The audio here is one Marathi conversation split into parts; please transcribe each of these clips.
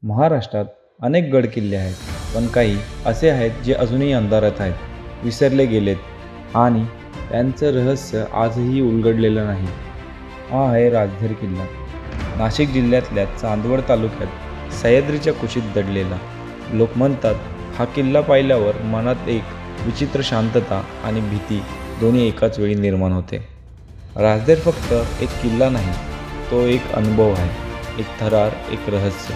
महाराष्ट्रात अनेक गडकिल्ले आहेत, पण काही असे आहेत जे अजूनही अंधारात आहेत, विसरले गेलेत आणि त्यांचं रहस्य आजही उलगडलेलं नाही. हा आहे राजधर किल्ला. नाशिक जिल्ह्यातल्या चांदवड तालुक्यात सह्याद्रीच्या कुशीत दडलेला. लोक म्हणतात हा किल्ला पाहिल्यावर मनात एक विचित्र शांतता आणि भीती दोन्ही एकाच वेळी निर्माण होते. राजधर फक्त एक किल्ला नाही, तो एक अनुभव आहे, एक थरार, एक रहस्य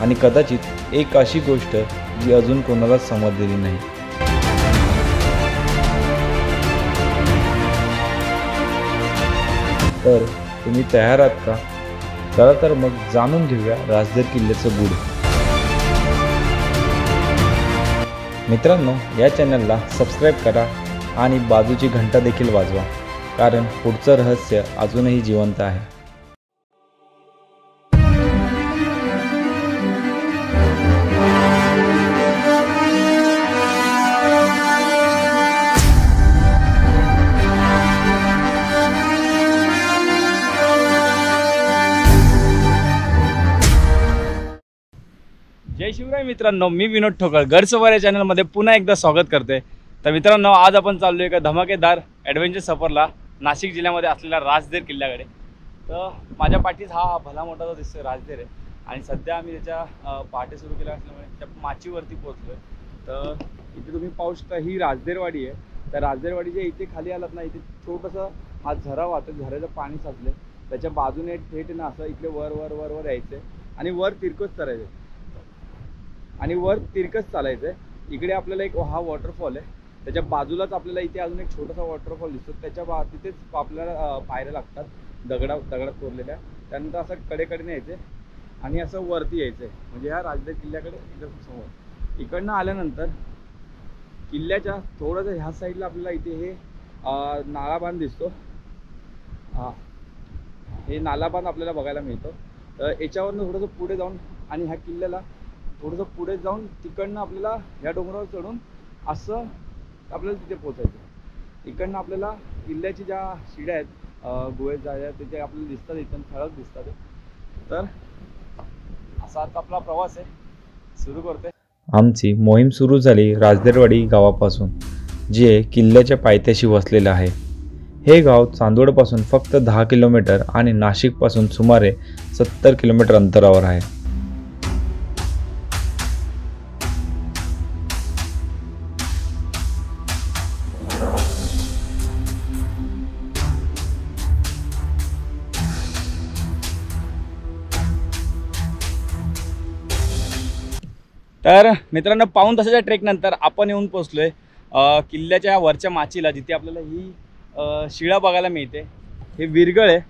आणि कदाचित एक अशी गोष्ट जी अजून कोणालाच समजलेली नाही. तर तुम्ही तयार आहात का? चला तर मग जाणून घेऊया राजधर किल्ल्याचं गूढ. मित्रांनो, या चॅनलला सबस्क्राईब करा आणि बाजूची घंटा देखील वाजवा, कारण पुढचं रहस्य अजूनही जिवंत आहे. जय शिवराय मित्रांनो, मी विनोद ठोकळ गडसवार या चॅनलमध्ये पुन्हा एकदा स्वागत करते. तर मित्रांनो, आज आपण चाललो एका धमाकेदार ॲडव्हेंचर सफरला नाशिक जिल्ह्यामध्ये असलेल्या राजधर किल्ल्याकडे. तर माझ्या पाठीस हा भला मोठा जो दिसतोय राजधर आहे आणि सध्या आम्ही त्याच्या पाठी सुरू केला असल्यामुळे त्या माचीवरती पोहोचलो आहे. तर इथे तुम्ही पाहू शकता, ही राजधरवाडी आहे. तर राजधरवाडीच्या इथे खाली आलात ना, इथे छोटंसं हा झरा वाहतो, झऱ्याचं पाणी साचलं. त्याच्या बाजूने थेट ना असं इकडे वर वर वर वर यायचं आणि वर तिरकस करायचं आणि वर तिरकस चालायचं. इकडे आपल्याला एक हा वॉटरफॉल आहे, त्याच्या बाजूलाच आपल्याला इथे अजून एक छोटासा वॉटरफॉल दिसतो. त्याच्या तिथेच आपल्याला पायऱ्या लागतात दगडात कोरलेल्या. त्यानंतर असं कडेकडे यायचे आणि असं वरती यायचं आहे, म्हणजे ह्या राजधर किल्ल्याकडे एकदम समोर. इकडनं आल्यानंतर किल्ल्याच्या थोडंसं ह्या साईडला आपल्याला इथे हे नालाबांध दिसतो. हे नालाबांध आपल्याला बघायला मिळतो. तर याच्यावरनं थोडंसं पुढे जाऊन आणि ह्या किल्ल्याला थोडंसं पुढे जाऊन तिकडनं आपल्याला ह्या डोंगरावर चढून असं आपल्याला तिथे पोचायचं. इकडनं आपल्याला किल्ल्याची ज्या शिड्या आहेत गुहेत जायच्या, तिथे आपल्याला दिसतात, इथून ठळक दिसतात. तर असा आता आपला प्रवास आहे, सुरू करते. आमची मोहीम सुरू झाली राजधरवाडी गावापासून, जे किल्ल्याच्या पायथ्याशी वसलेलं आहे. हे गाव चांदवडपासून फक्त 10 किलोमीटर आणि नाशिकपासून सुमारे 70 किलोमीटर अंतरावर आहे. तर मित्रांनो, पाऊण तासाच्या ट्रेकनंतर आपण येऊन पोचलोय किल्ल्याच्या वरच्या माचीला, जिथे आपल्याला ही शिळा बघायला मिळते. हे विरगळ आहे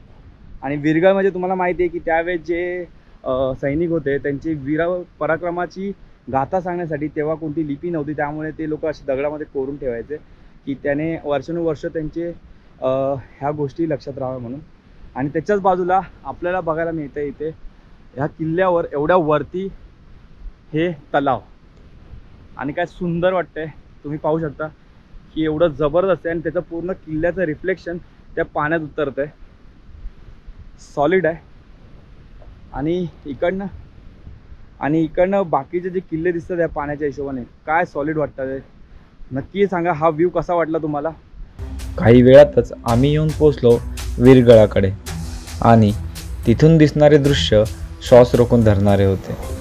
आणि विरगळ म्हणजे तुम्हाला माहिती आहे की त्यावेळेस जे सैनिक होते त्यांची वीर पराक्रमाची गाथा सांगण्यासाठी तेव्हा कोणती लिपी नव्हती, त्यामुळे ते लोक असे दगडामध्ये कोरून ठेवायचे की त्याने वर्षानुवर्ष त्यांचे ह्या गोष्टी लक्षात राहाव्या म्हणून. आणि त्याच्याच बाजूला आपल्याला बघायला मिळतं इथे ह्या किल्ल्यावर एवढ्या वरती हे तलाव, आणि काय सुंदर वाटतंय. तुम्ही पाहू शकता की एवढं जबरदस्त आहे आणि त्याचं पूर्ण किल्ल्याचं रिफ्लेक्शन त्या पाण्यात उतरतंय. सॉलिड आहे. आणि इकडनं बाकीचे जे किल्ले दिसतात या पाण्याच्या हिशोबाने काय सॉलिड वाटतं. नक्की सांगा हा व्ह्यू कसा वाटला तुम्हाला. काही वेळातच आम्ही येऊन पोचलो विरगळाकडे आणि तिथून दिसणारे दृश्य श्वास रोखून धरणारे होते.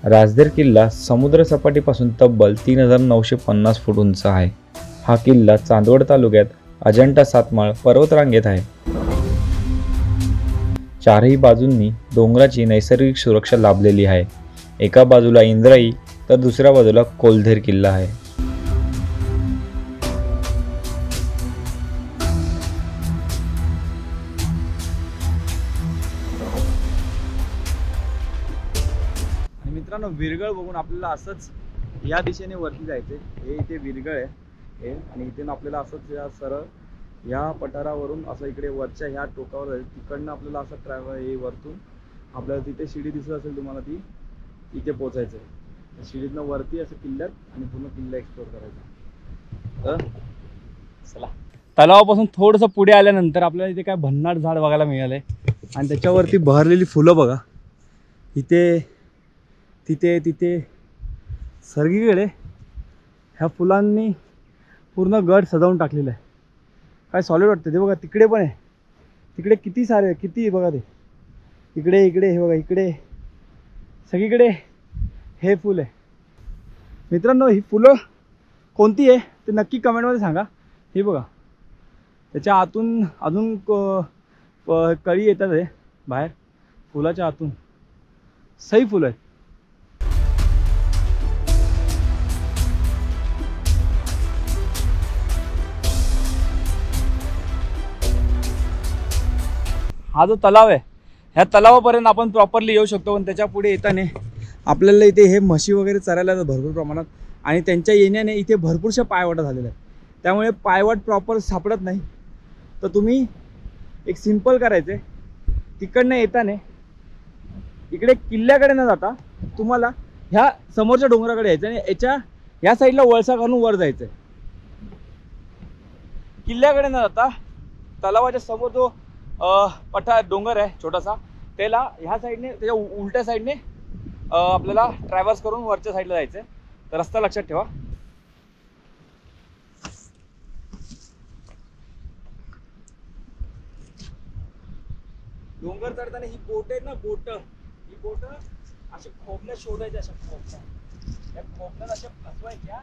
राजधर किल्ला समुद्र सपाटीपासून तब्बल 3950 फूट उंच आहे. हा किल्ला चांदवड तालुक्यात अजंठा सातमाळ पर्वतरांगेत आहे. चारही बाजूंनी डोंगराची नैसर्गिक सुरक्षा लाभलेली आहे. एका बाजूला इंद्राई तर दुसऱ्या बाजूला कोलधेर किल्ला आहे. मित्रांनो, विरगळ बघून आपल्याला असंच या दिशेने वरती जायचे. हे इथे विरगळ आहे हे, आणि इथून आपल्याला असंच या सरळ या पठारावरून असं इकडे वरच्या ह्या टोकावर जाईल. तिकडनं आपल्याला असं हे वरतून आपल्याला तिथे शिडी दिसत असेल तुम्हाला, ती इथे पोचायचं आहे. शिडीतनं वरती असं किल्ल्यात आणि पूर्ण किल्ला एक्सप्लोर करायचा. तर चला. तलावापासून थोडंसं पुढे आल्यानंतर आपल्याला इथे काय भन्नाट झाड बघायला मिळालं आहे आणि त्याच्यावरती बहरलेली फुलं बघा. इथे तिथे तिथे सगळीकडे ह्या फुलांनी पूर्ण गड सजावून टाकलेलं आहे. काय सॉलिड वाटतं ते बघा. तिकडे पण आहे, तिकडे किती सारे किती बघा ते इकडे इकडे हे बघा इकडे सगळीकडे हे फुल आहे. मित्रांनो ही फुलं कोणती आहे ते नक्की कमेंटमध्ये सांगा. हे बघा त्याच्या आतून अजून कळी येतात आहे बाहेर फुलाच्या आतून. सही फुलं आहेत. हा जो तलाव आहे ह्या तलावापर्यंत आपण प्रॉपरली येऊ शकतो. पण त्याच्या पुढे येताने आपल्याला इथे हे म्हशी वगैरे चरायला भरपूर प्रमाणात आणि त्यांच्या येण्याने इथे भरपूरशा पायवाटा झालेल्या आहेत. त्यामुळे पायवाट प्रॉपर सापडत नाही. तर तुम्ही एक सिंपल करायचे, तिकडनं येताने इकडे किल्ल्याकडे न जाता तुम्हाला ह्या समोरच्या डोंगराकडे यायचं आणि याच्या ह्या साईडला वळसा करून वर जायचं. किल्ल्याकडे न जाता तलावाच्या समोर जो डोंगर आहे छोटासा त्याला ह्या साईडने त्याच्या उलट्या साईडने आपल्याला ट्रॅव्हर्स करून वरच्या साईडला जायचं आहे. तर रस्ता लक्षात ठेवा. डोंगर चढताना ही बोट आहे ना, ही बोट अशा खोबण्या शोधायच्या, अशा खोबण्या या खोबण्यात अशा फसवायच्या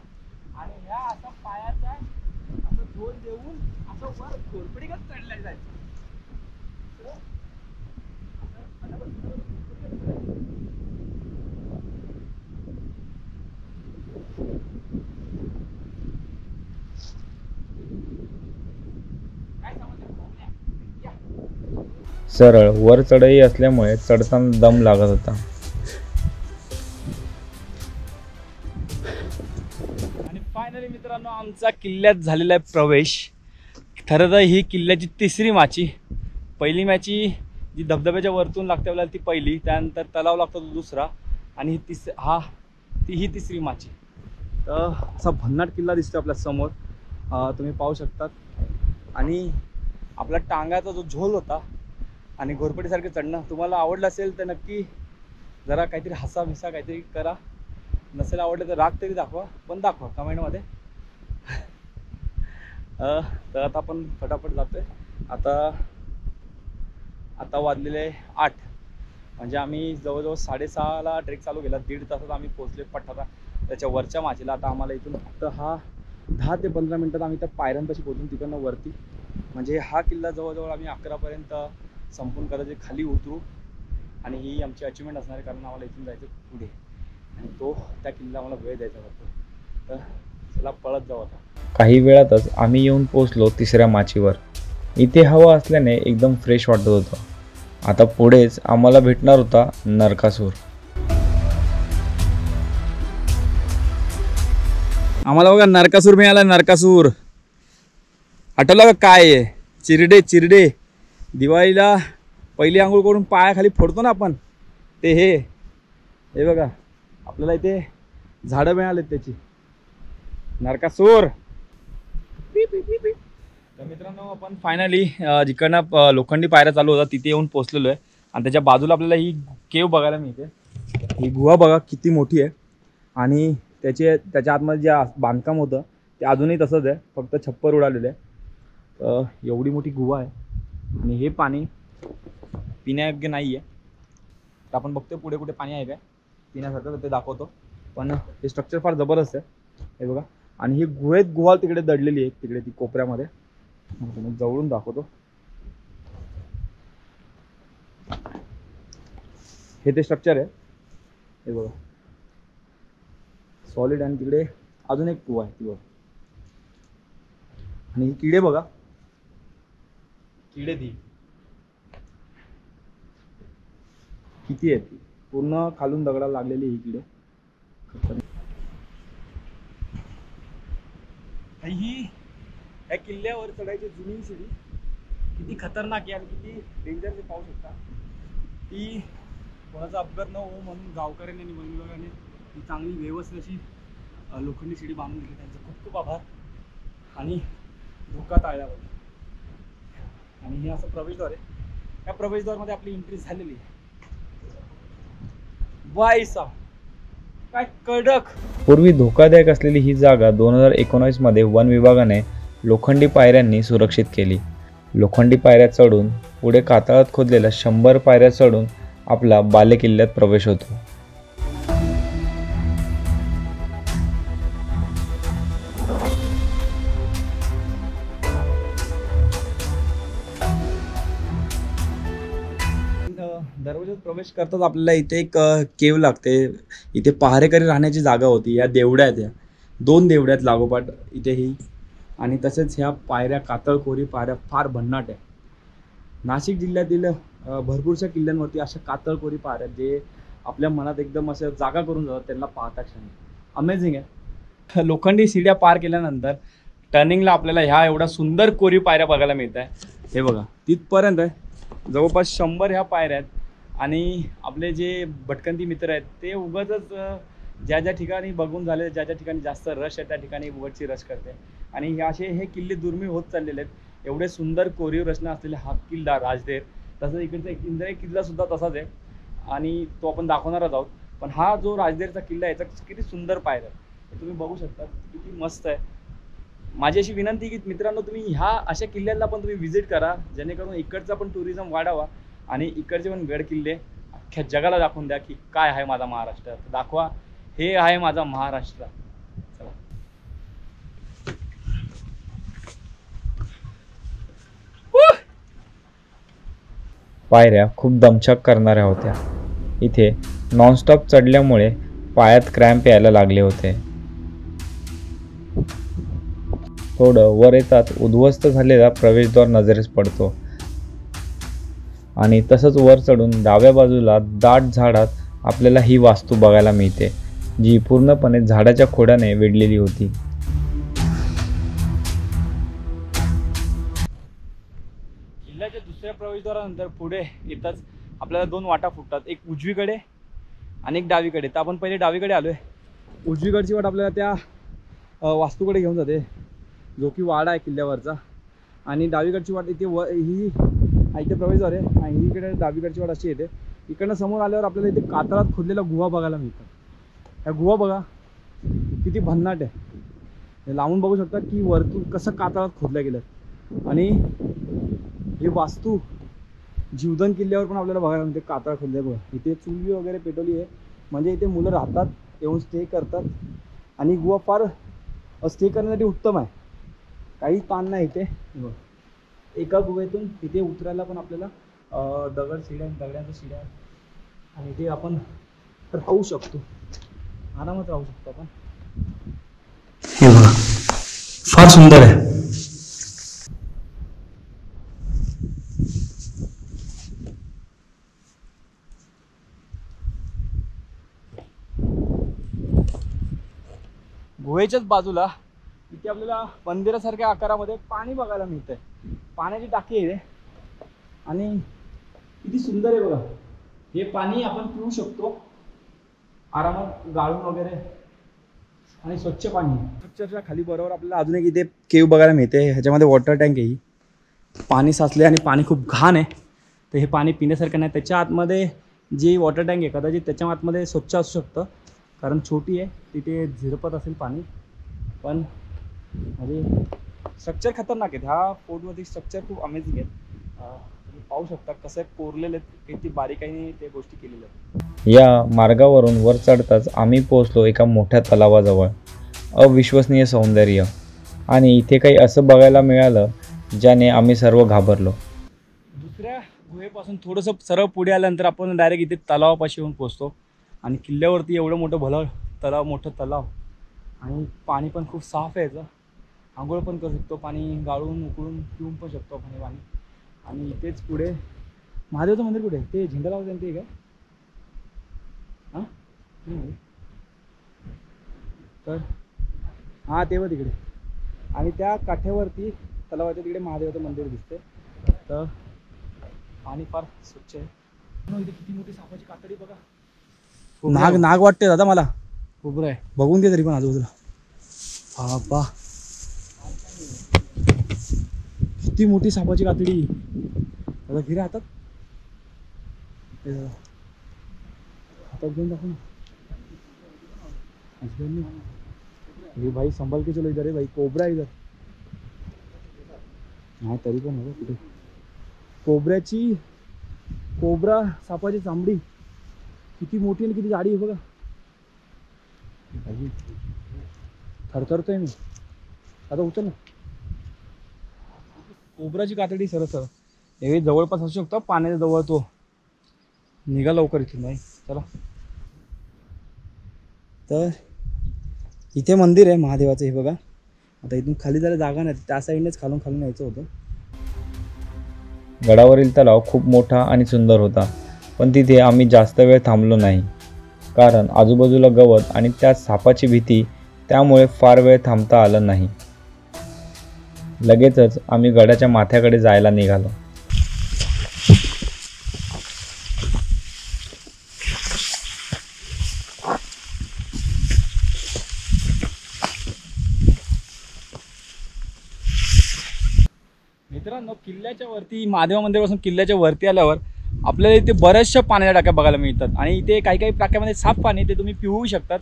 आणि ह्या असा पायाचा असं झोल देऊन असं वर घोरपडीगत चढल्या जायचं. सरळ वर चढाई असल्यामुळे चढताना दम लागत होता. आणि फायनली मित्रांनो आमचा किल्ल्यात झालेला आहे प्रवेश. खरं तर ही किल्ल्याची तिसरी माची. पहिली मॅची जी धबधब्याच्या वरतून लागते आपल्याला ती पहिली, त्यानंतर तलाव लागतो तो दुसरा आणि ही तिसरी माची. तर असा भन्नाट किल्ला दिसतो आपल्या समोर तुम्ही पाहू शकतात. आणि आपला टांगाचा जो झोल होता आणि घोरपडीसारखं चढणं तुम्हाला आवडलं असेल तर नक्की जरा काहीतरी हसा भिसा काहीतरी करा. नसेल आवडलं तर राग तरी दाखवा, पण दाखवा कमेंटमध्ये. तर आता आपण फटाफट जातोय. आता वाजलेले 8 म्हणजे आम्ही जवळजवळ 6:30ला ट्रेक चालू केला. 1.5 तासात आम्ही पोहोचले पठारा त्याच्या वरच्या माचीला. आता आम्हाला इथून फक्त 10 ते 15 मिनटात आम्ही त्या पायऱ्यांपाशी पोहोचून तिकडनं वरती म्हणजे हा किल्ला जवळजवळ आम्ही 11पर्यंत संपून करायचे. खाली उतरू आणि ही आमची अचिव्हमेंट असणार आहे कारण आम्हाला इथून जायचं पुढे आणि त्या किल्ला आम्हाला वेळ द्यायचा होता. तर चला पळत जाऊ आता. काही वेळातच आम्ही येऊन पोचलो तिसऱ्या माचीवर. इथे हवा असल्याने एकदम फ्रेश वाटत होतं. आता पुढेच आम्हाला भेटणार होता नरकासूर. आम्हाला बघा नरकासूर मिळाला. नरकासूर आठवला का काय आहे? चिरडे दिवाळीला पहिली आंघोळ करून पायाखाली फोडतो ना आपण ते. हे बघा आपल्याला इथे झाडं मिळालेत त्याची. नरकासूर. तर मित्रांनो आपण फायनली जिकडनं लोखंडी पायऱ्या चालू होता तिथे येऊन पोहोचलेलो आहे. आणि त्याच्या बाजूला आपल्याला ही केव बघायला मिळते. ही गुहा बघा किती मोठी आहे आणि त्याच्या आतमध्ये जे बांधकाम होतं ते अजूनही तसंच आहे, फक्त छप्पर उडालेलं आहे. एवढी मोठी गुहा आहे आणि हे पाणी पिण्यायोग्य नाही आहे. तर आपण बघतोय पुढे कुठे पाणी आहे काय पिण्यासारखं ते दाखवतो. पण हे स्ट्रक्चर फार जबरदस्त आहे. हे बघा आणि ही गुहा तिकडे दडलेली आहे तिकडे ती कोपऱ्यामध्ये. जवळून दाखवतो. हे ते स्ट्रक्चर आहे. हे बघा सॉलिड आणि तिकडे अजून एक गुहा आहे ती बघा. आणि ही किडे बघा ती किती आहे. ती पूर्ण खालून दगडाला लागलेली ही किडे. ही या किल्ल्यावर चढायची जुनी शिडी किती खतरनाक आहे आणि किती डेंजर ते पाहू शकता. ती कोणाचा अपघात न हो म्हणून गावकऱ्यांनी आणि वन विभागाने ही चांगली व्यवस्थित अशी लोखंडी शिडी बांधून दिली. त्यांचं खूप खूप आभार. आणि धोका टाळला पाहिजे. आणि हे असं प्रवेशद्वार आहे. या प्रवेशद्वारमध्ये आपली एंट्री झालेली आहे. वाईसा काय कडक. पूर्वी धोकादायक असलेली ही जागा 2019 मध्ये वन विभागाने लोखंडी पायऱ्यांनी सुरक्षित केली. लोखंडी पायऱ्या चढून पुढे कातळात खोदलेल्या 100 पायऱ्या चढून आपला बालेकिल्ल्यात प्रवेश होतो. दरवाजात प्रवेश करताच आपल्याला इथे एक केव लागते. इथे पहारेकरी राहण्याची जागा होती. या देवड्या आहेत, या 2 देवड्या आहेत लागोपाठ इथेही. आणि तसेच ह्या पायऱ्या, कातळखोरी पायऱ्या फार भन्नाट आहे. नाशिक जिल्ह्यातील भरपूरशा किल्ल्यांवरती अशा कातळखोरी पायऱ्या जे आपल्या मनात एकदम असं जागा करून जातात त्यांना पाहता क्षणी. अमेझिंग आहे. लोखंडी सीड्या पार केल्यानंतर टर्निंगला आपल्याला ह्या एवढ्या सुंदर कोरीव पायऱ्या बघायला मिळत आहे. हे बघा तिथपर्यंत आहे. जवळपास 100 ह्या पायऱ्या आहेत. आणि आपले जे भटकंती मित्र आहेत ते उगाचच ज्या ज्या ठिकाणी बघून झाले, ज्या ज्या ठिकाणी जास्त रश आहे त्या ठिकाणी उगाचची रश करते. आणि हे किल्ले दुर्मिळ होत चाललेले आहेत. एवढे सुंदर कोरीव रचना असलेले हा किल्ला राजदेर. तसंच इकडचा इंद्राई किल्ला सुद्धा तसाच आहे आणि तो आपण दाखवणारच आहोत. पण हा जो राजदेरचा किल्ला आहे याचा किती सुंदर पायऱ्या हे तुम्ही बघू शकता, किती मस्त आहे. माझी अशी विनंती की मित्रांनो तुम्ही ह्या अशा किल्ल्यांना पण तुम्ही व्हिजिट करा जेणेकरून इकडचा पण टुरिझम वाढावा आणि इकडचे पण गड किल्ले अख्ख्या जगाला दाखवून द्या की काय आहे माझा महाराष्ट्र. दाखवा हे आहे माझा महाराष्ट्र. चला. पायऱ्या खूप दमछाक करणाऱ्या होत्या. इथे नॉनस्टॉप चढल्यामुळे पायात क्रॅम्प यायला लागले होते. थोडं वर येतात उद्ध्वस्त झालेला प्रवेशद्वार नजरेस पडतो आणि तसंच वर चढून डाव्या बाजूला दाट झाडात आपल्याला ही वास्तू बघायला मिळते जी पूर्णपणे झाडाच्या खोडाने वेढलेली होती. किल्ल्याच्या दुसऱ्या प्रवेशद्वारानंतर पुढे येताच आपल्याला 2 वाटा फुटतात, एक उजवीकडे आणि एक डावीकडे. तर आपण पहिले डावीकडे आलोय. उजवीकडची वाट आपल्याला त्या वास्तूकडे घेऊन जाते जो की वाडा आहे किल्ल्यावरचा. आणि डावीकडची वाट इथे ही इथे प्रवेशद्वार आहे आणि इकडे डावीकडची वाट अशी येते. इकडनं समोर आल्यावर आपल्याला इथे कातळात खोदलेला गुहा बघायला मिळतात. ह्या गुहा बघा किती भन्नाट आहे. लावून बघू शकता की वरतून कसं कातळात खोदल्या गेलं. आणि ही वास्तू जीवदान किल्ल्यावर पण आपल्याला बघायला मिळते. कातळ खोदले बघा. इथे चुली वगैरे पेटवली आहे म्हणजे इथे मुलं राहतात, येऊन स्टे करतात. आणि गुहा फार स्टे करण्यासाठी उत्तम आहे. काही ताण नाही इथे. एका गुहेतून तिथे उतरायला पण आपल्याला दगड्यांच्या शिड्या आणि इथे आपण राहू शकतो, आरामात राहू शकतो आपण. हे बघा फार सुंदर आहे. गुहेच्याच बाजूला इथे आपल्याला मंदिरासारख्या आकारामध्ये पाणी बघायला मिळतंय. पाण्याची टाकी आहे आणि किती सुंदर आहे बघा. हे पाणी आपण पिऊ शकतो आरामात गाळून वगैरे आणि स्वच्छ पाणी. स्ट्रक्चरच्या खाली बरोबर आपल्याला अजून एक इथे केव बघायला मिळते. ह्याच्यामध्ये वॉटर टँक आहे. पाणी साचले आणि पाणी खूप घाण आहे तर हे पाणी पिण्यासारखं नाही. त्याच्या आतमध्ये जी वॉटर टँक आहे कदाचित त्याच्या आतमध्ये स्वच्छ असू शकतं कारण छोटी आहे, तिथे झिरपत असेल पाणी. पण म्हणजे स्ट्रक्चर खतरनाक आहेत. ह्या फोर्टमध्ये स्ट्रक्चर खूप अमेझिंग आहेत. तुम्ही पाहू शकता कसं कोरलेले आहेत, किती बारीकाईने ते गोष्टी केलेल्या आहेत. या मार्गावरून वर चढताच आम्ही पोहोचलो एका मोठ्या तलावाजवळ. अविश्वसनीय सौंदर्य आणि इथे काही असं बघायला मिळालं ज्याने आम्ही सर्व घाबरलो. दुसऱ्या गुहेपासून थोडंसं सरळ पुढे आल्यानंतर आपण डायरेक्ट इथे तलावापाशी येऊन पोहोचतो. आणि किल्ल्यावरती एवढं मोठं तलाव आणि पाणी पण खूप साफ आहे. याचं आंघोळ पण करू शकतो, पाणी गाळून उकळून पिऊन पण शकतो आपण पाणी. आणि इथेच पुढे महादेवचं मंदिर कुठे ते झेंडा लावतं ते काय हां तर हां ते बघ तिकडे. आणि त्या काठ्यावरती तलावाच्या तिकडे महादेवाचं मंदिर दिसते. तर पाणी फार स्वच्छ आहे. इथे किती मोठी सापाची कातडी बघा. नाग वाटते दादा मला. खोबरं आहे बघून घे तरी पण आजूबाजूला. बाबा किती मोठी सापाची कातडी. आता फिरा हातात, हातात घेऊन दाखव ना. ये भाई संभाल के चलो इधर है भाई, कोबरा इधर. हा तरी पण हो कुठे कोबरा सापाची चामडी किती मोठी आणि किती जाडी आहे बघा. थरथरतोय मी. आता उचल ना. कोबराची कातडी सरळ सरळ हे जवळपास असू शकतो, पाण्याच्या जवळ. तो निघा लवकर इथून नाही. चला. तर इथे मंदिर आहे महादेवाचं, हे बघा. आता इथून खाली जरा जागा नाही, त्या साईडनेच खालून यायचं होतं. गडावरील तलाव खूप मोठा आणि सुंदर होता, पण तिथे आम्ही जास्त वेळ थांबलो नाही, कारण आजूबाजूला गवत आणि त्यात सापाची भीती, त्यामुळे फार वेळ थांबता आलं नाही. लगेचच आम्ही गडाच्या माथ्याकडे जायला निघालो. मित्रांनो, किल्ल्याच्या वरती, महादेव मंदिरापासून किल्ल्याच्या वरती आल्यावर आपल्याला इथे बऱ्याचशा पाण्याच्या टाक्या बघायला मिळतात. आणि इथे काही टाक्यामध्ये साफ पाणी, ते तुम्ही पिऊ शकतात.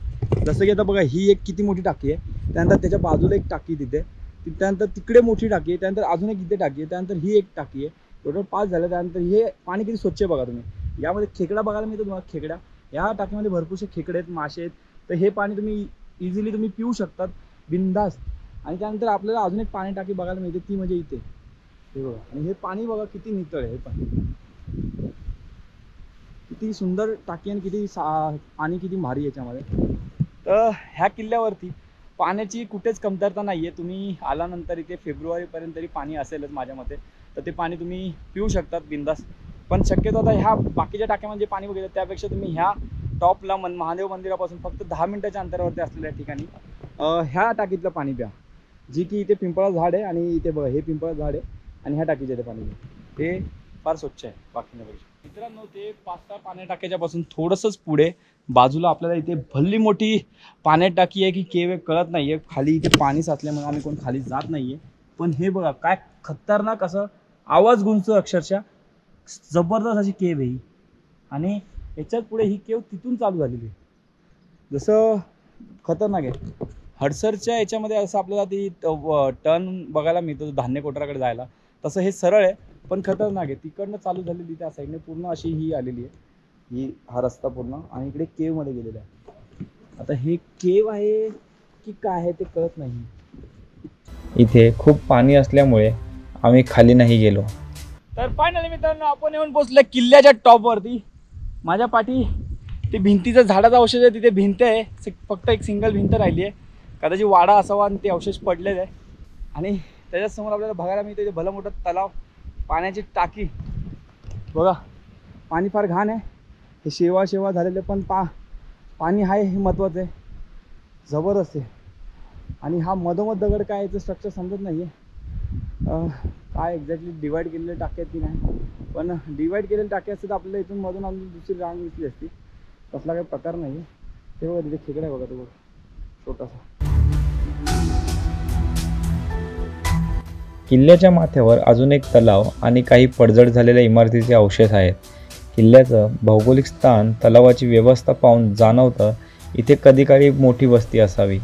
जसं की आता बघा, ही एक किती मोठी टाकी आहे. त्यानंतर त्याच्या बाजूला एक टाकी तिथे, त्यानंतर तिकडे मोठी टाकी आहे, त्यानंतर अजून एक इथे टाकी आहे, त्यानंतर ही एक टाकी आहे. टोटल 5 झालं. त्यानंतर हे पाणी किती स्वच्छ आहे बघा तुम्ही. यामध्ये खेकडा बघायला मिळतो तुम्हाला. खेकडा, या टाकीमध्ये भरपूरसे खेकडे आहेत, मासे आहेत. तर हे पाणी तुम्ही इझिली तुम्ही पिऊ शकतात बिंदास. आणि त्यानंतर आपल्याला अजून एक पाणी टाकी बघायला मिळते, ती म्हणजे इथे हे बघा. आणि हे पाणी बघा किती नितळ आहे. हे पण किती सुंदर टाकी आणि किती पाणी किती भारी याच्यामध्ये. तर ह्या किल्ल्यावरती पाण्याची कुठेच कमतरता नाही आहे. तुम्ही आल्यानंतर इथे फेब्रुवारीपर्यंत तरी पाणी असेलच माझ्या मते. तर ते पाणी तुम्ही पिऊ शकतात बिंदास. पण शक्यतो आता ह्या बाकीच्या टाक्यामध्ये पाणी बघितलं त्यापेक्षा तुम्ही ह्या टॉपला महादेव मंदिरापासून फक्त 10 मिनिटाच्या अंतरावरती असलेल्या ठिकाणी ह्या टाकीतलं पाणी प्या, जी की इथे पिंपळा झाड आहे. आणि इथे बघा, हे पिंपळा झाड आहे आणि ह्या टाकीचे इथे पाणी हे फार स्वच्छ आहे बाकीच्यापेक्षा. मित्रांनो, ते 5-6 पाण्या टाक्याच्या पासून थोडंसंच पुढे बाजूला आपल्याला इथे भल्ली मोठी पाण्यात टाकी आहे की केव आहे कळत नाही आहे. खाली इथे पाणी साचल्यामुळे आम्ही कोण खाली जात नाही आहे. पण हे बघा काय खतरनाक असं आवाज गुंजतो अक्षरशः. जबरदस्त अशी केव आहे ही. आणि याच्यात पुढे ही केव तिथून चालू झालेली आहे. जसं खतरनाक आहे. हडसरच्या याच्यामध्ये असं आपल्याला ती टर्न बघायला मिळतो धान्य कोठाराकडे जायला, तसं हे सरळ आहे पण खतरनाक आहे. तिकडनं चालू झालेली त्या साईडने पूर्ण अशी ही आलेली आहे, ही हा रस्ता पूर्ण. आणि इकडे केवमध्ये गेलेला आहे. आता हे केव आहे की काय आहे ते कळत नाही. इथे खूप पाणी असल्यामुळे आम्ही खाली नाही गेलो. तर फायनली मित्रांनो, आपण येऊन पोहोचलो किल्ल्याच्या टॉपवरती. माझ्या पाठी ती भिंतीचं झाडाचं अवशेष आहे, तिथे भिंत आहे, फक्त एक सिंगल भिंत राहिली आहे. कदाचित वाडा असावा आणि ते अवशेष पडलेले आहे. आणि त्याच्यासमोर आपल्याला बघायला मिळतं इथे भला मोठा तलाव, पाण्याची टाकी बघा. पाणी फार घाण आहे, हे शेवा झालेले, पण पाणी आहे हे महत्त्वाचं आहे. जबरदस्त आहे. आणि हा मधोमध दगड काय याचं स्ट्रक्चर समजत नाही आहे. काय एक्झॅक्टली डिवाईड केलेले टाके आहेत की नाही, पण डिवाईड केलेले टाके असते तर आपल्याला इथून मधून आपली दुसरी रांग दिसली असती. तसला काही प्रकार नाही आहे. ते बघा तिथे खेकडा बघा, तो बघा छोटासा. किल्ल्याच्या माथ्यावर अजून एक तलाव आणि काही पडझड झालेल्या इमारतीचे अवशेष आहेत. किल्ल्याचं भौगोलिक स्थान, तलावाची व्यवस्था पाहून जाणवतं इथे कधीकाळी मोठी वस्ती असावी.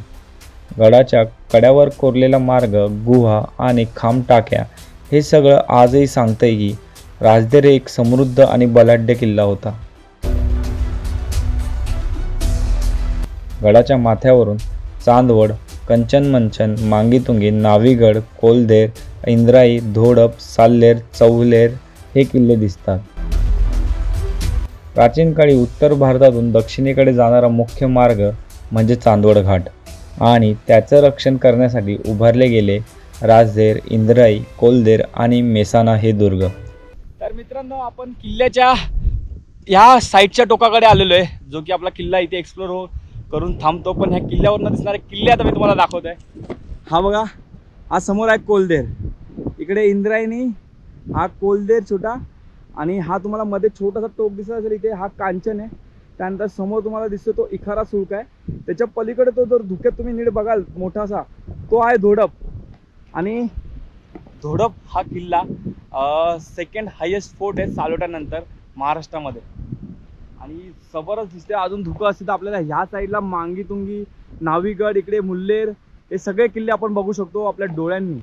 गडाच्या कड्यावर कोरलेला मार्ग, गुहा आणि खांब टाक्या हे सगळं आजही सांगतंय की राजदेर एक समृद्ध आणि बलाढ्य किल्ला होता. गडाच्या माथ्यावरून चांदवड, कंचनमंचन, मांगीतुंगी, नावीगड, कोलदेर, इंद्राई, धोडप, साल्लेर, चौलेर हे किल्ले दिसतात. प्राचीन काळी उत्तर भारतातून दक्षिणेकडे जाणारा मुख्य मार्ग म्हणजे चांदवड घाट आणि त्याचं रक्षण करण्यासाठी उभारले गेले राजदेर, इंद्राई, कोलदेर आणि मेसाना हे दुर्ग. तर मित्रांनो, आपण किल्ल्याच्या ह्या साईडच्या टोकाकडे आलेलो आहे, जो की आपला किल्ला इथे एक्सप्लोर करून थांबतो. पण ह्या किल्ल्यावरनं दिसणारे किल्ले आता मी तुम्हाला दाखवत आहे. हा बघा, हा समोर आहे कोलदेर, इकडे इंद्रायणी, हा कोलदेर छोटा, आणि हा तुम्हाला मध्ये छोटासा टोक दिसत असेल इथे, हा कांचन आहे. त्यानंतर समोर तुम्हाला दिसतो तो इखारा सुळका आहे. त्याच्या पलीकडे तो जर धुक्यात तुम्ही नीट बघाल मोठासा, तो आहे धोडप. आणि धोडप हा किल्ला सेकंड हायेस्ट फोर्ट आहे सालोट्यानंतर महाराष्ट्रामध्ये आणि जबरदस्त दिसते. अजून धुकं असते तर आपल्याला ह्या साईडला मांगीतुंगी, नावीगड, इकडे मुल्लेर हे सगळे किल्ले आपण बघू शकतो आपल्या डोळ्यांनी.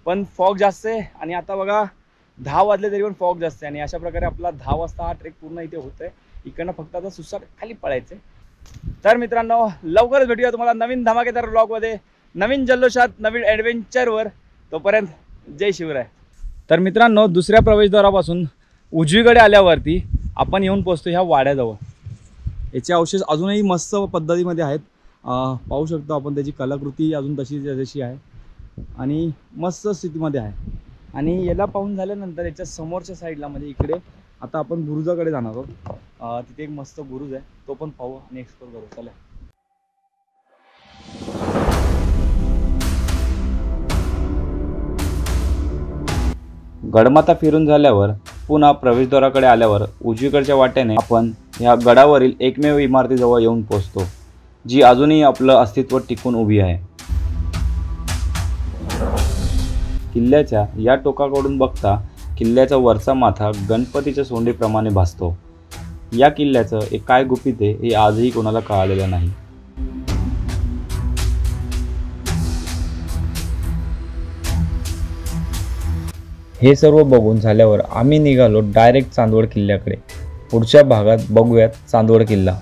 पण फॉग जास्त आहे आणि आता बघा 10 वाजले तरी पण फॉग जास्त आहे आणि अशा प्रकारे आपला 10 वाजता हा ट्रेक पूर्ण इथे होतोय. इकडनं फक्त आता सुसाट खाली पळायचंय. तर मित्रांनो लवकरच भेटूया तुम्हाला नवीन धमाकेदार व्लॉगमध्ये, नवीन जल्लोषात, नवीन ॲडव्हेंचरवर. तोपर्यंत जय शिवराय. तर मित्रांनो दुसऱ्या प्रवेशद्वारापासून उजवीकडे आल्यावरती आपण येऊन पोहोचतो ह्या वाड्याजवळ. याचे अवशेष अजूनही मस्त पद्धतीमध्ये आहेत. पाहू शकतो आपण त्याची कलाकृती अजून तशी आहे आणि मस्त स्थितीमध्ये आहे. आणि याला पाहून झाल्यानंतर याच्या समोरच्या साईडला म्हणजे इकडे आता आपण बुरुजाकडे जाणार आहोत. तिथे एक मस्त बुरुज आहे, तो पण पाहू आणि एक्सप्लोर करू. चला. गडमाथा फिरून झाल्यावर पुन्हा प्रवेशद्वाराकडे आल्यावर उजवीकडच्या वाटेने आपण ह्या गडावरील एकमेव इमारतीजवळ येऊन पोहोचतो, जी अजूनही आपलं अस्तित्व टिकून उभी आहे. किल्ल्याच्या या टोकाकडून बघता किल्ल्याचा वरचा माथा गणपतीच्या सोंडीप्रमाणे भासतो. या किल्ल्याचं एक काय गुपित आहे हे आजही कोणाला कळालेलं नाही. हे सर्व बघून झाल्यावर आम्ही निघालो डायरेक्ट चांदवड किल्ल्याकडे. पुढच्या भागात बघूयात चांदवड किल्ला.